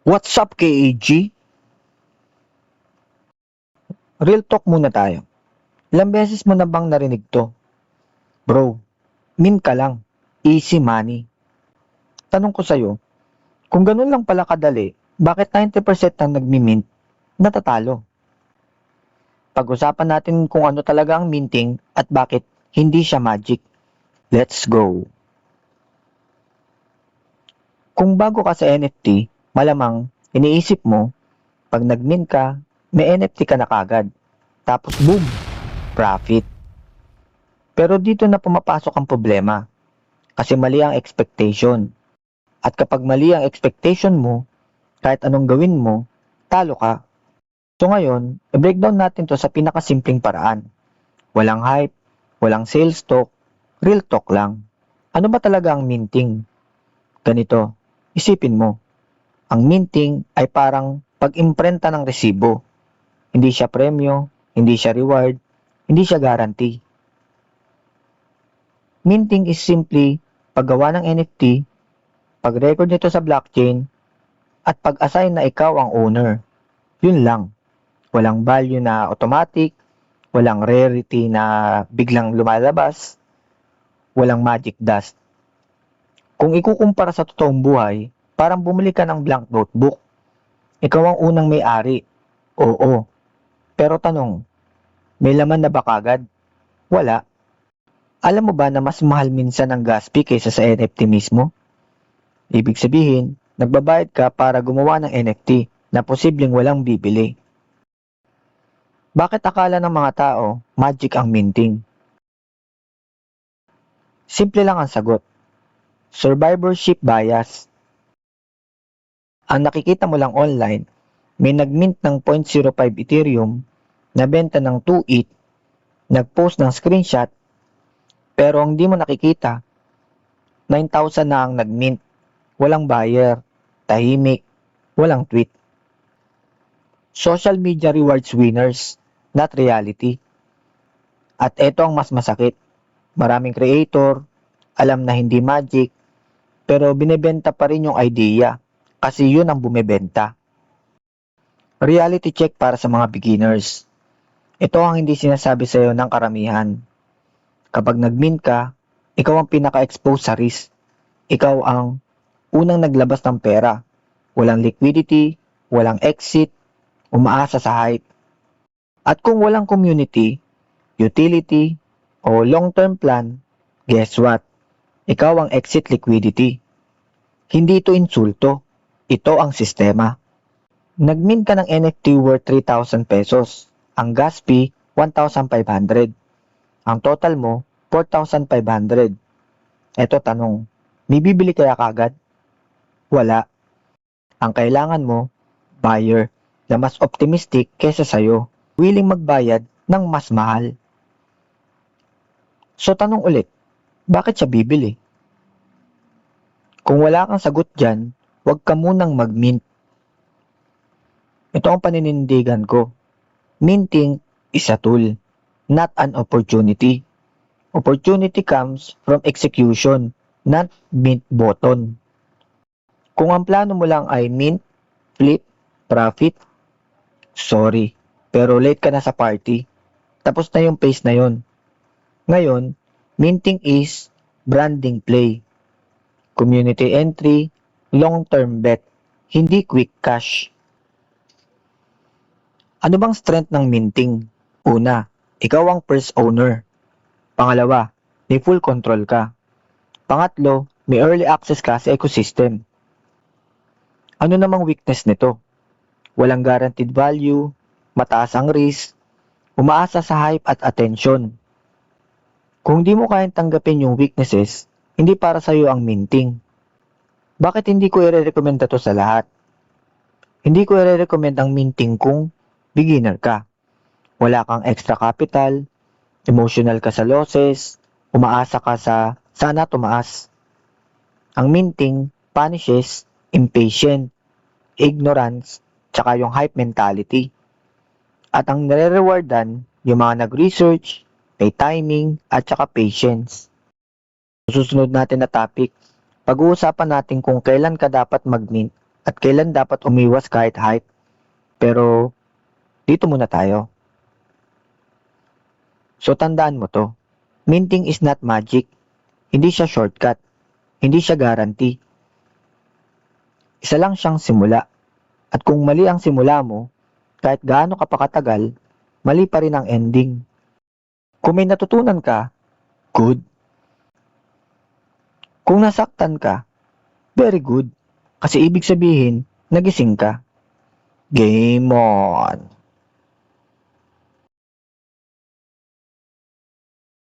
What's up, KAG? Real talk muna tayo. Ilang beses mo na bang narinig to? Bro, mint ka lang. Easy money. Tanong ko sa'yo, kung ganun lang pala kadali, bakit 90% ng nagmi-mint natatalo? Pag-usapan natin kung ano talaga ang minting at bakit hindi siya magic. Let's go! Kung bago ka sa NFT, malamang iniisip mo, pag nag-mint ka, may NFT ka na kagad. Tapos boom! Profit. Pero dito na pumapasok ang problema. Kasi mali ang expectation. At kapag mali ang expectation mo, kahit anong gawin mo, talo ka. So ngayon, i-breakdown natin to sa pinakasimpleng paraan. Walang hype, walang sales talk, real talk lang. Ano ba talaga ang minting? Ganito, isipin mo. Ang minting ay parang pag-imprenta ng resibo. Hindi siya premyo, hindi siya reward, hindi siya guarantee. Minting is simply paggawa ng NFT, pag-record nito sa blockchain, at pag-assign na ikaw ang owner. Yun lang. Walang value na automatic, walang rarity na biglang lumalabas, walang magic dust. Kung ikukumpara sa totoong buhay, parang bumili ka ng blank notebook. Ikaw ang unang may-ari. Oo. Pero tanong, may laman na ba kagad? Wala. Alam mo ba na mas mahal minsan ang gas fee kaysa sa NFT mismo? Ibig sabihin, nagbabayad ka para gumawa ng NFT na posibleng walang bibili. Bakit akala ng mga tao magic ang minting? Simple lang ang sagot. Survivorship bias. Ang nakikita mo lang online, may nag-mint ng 0.05 Ethereum, nabenta ng 2 ETH, nag-post ng screenshot, pero ang di mo nakikita, 9,000 na ang nag-mint, walang buyer, tahimik, walang tweet. Social media rewards winners, not reality. At eto ang mas masakit. Maraming creator, alam na hindi magic, pero binebenta pa rin yung idea kasi yun ang bumebenta. Reality check para sa mga beginners. Ito ang hindi sinasabi sa iyo ng karamihan. Kapag nag-mint ka, ikaw ang pinaka-expose sa risk. Ikaw ang unang naglabas ng pera. Walang liquidity, walang exit, umaasa sa hype. At kung walang community, utility, o long-term plan, guess what? Ikaw ang exit liquidity. Hindi ito insulto. Ito ang sistema. Nag-mint ka ng NFT worth 3,000 pesos. Ang gas fee, 1,500. Ang total mo, 4,500. Eto tanong, may bibili kaya kagad? Wala. Ang kailangan mo, buyer na mas optimistic kesa sayo. Willing magbayad ng mas mahal. So tanong ulit, bakit siya bibili? Kung wala kang sagot dyan, huwag ka munang mag-mint. Ito ang paninindigan ko. Minting is a tool, not an opportunity. Opportunity comes from execution, not mint button. Kung ang plano mo lang ay mint, flip, profit, sorry, pero late ka na sa party. Tapos na yung phase na yon. Ngayon, minting is branding play, community entry, long-term bet, hindi quick cash. Ano bang strength ng minting? Una, ikaw ang first owner. Pangalawa, may full control ka. Pangatlo, may early access ka sa ecosystem. Ano namang weakness nito? Walang guaranteed value, mataas ang risk, umaasa sa hype at attention. Kung di mo kayang tanggapin yung weaknesses, hindi para sa'yo ang minting. Bakit hindi ko i-recommend to sa lahat? Hindi ko i-recommend ang minting kung beginner ka. Wala kang extra capital, emotional ka sa losses, umaasa ka sa sana tumaas. Ang minting punishes impatient, ignorance, tsaka yung hype mentality. At ang nare-rewardan, yung mga nag-research, may timing, at tsaka patience. Susunod natin na topic, pag-uusapan natin kung kailan ka dapat mag-mint at kailan dapat umiwas kahit hype. Pero dito muna tayo. So tandaan mo to. Minting is not magic. Hindi siya shortcut. Hindi siya guarantee. Isa lang siyang simula. At kung mali ang simula mo, kahit gaano ka pa katagal, mali pa rin ang ending. Kung may natutunan ka, good. Kung nasaktan ka, very good. Kasi ibig sabihin, nagising ka. Game on!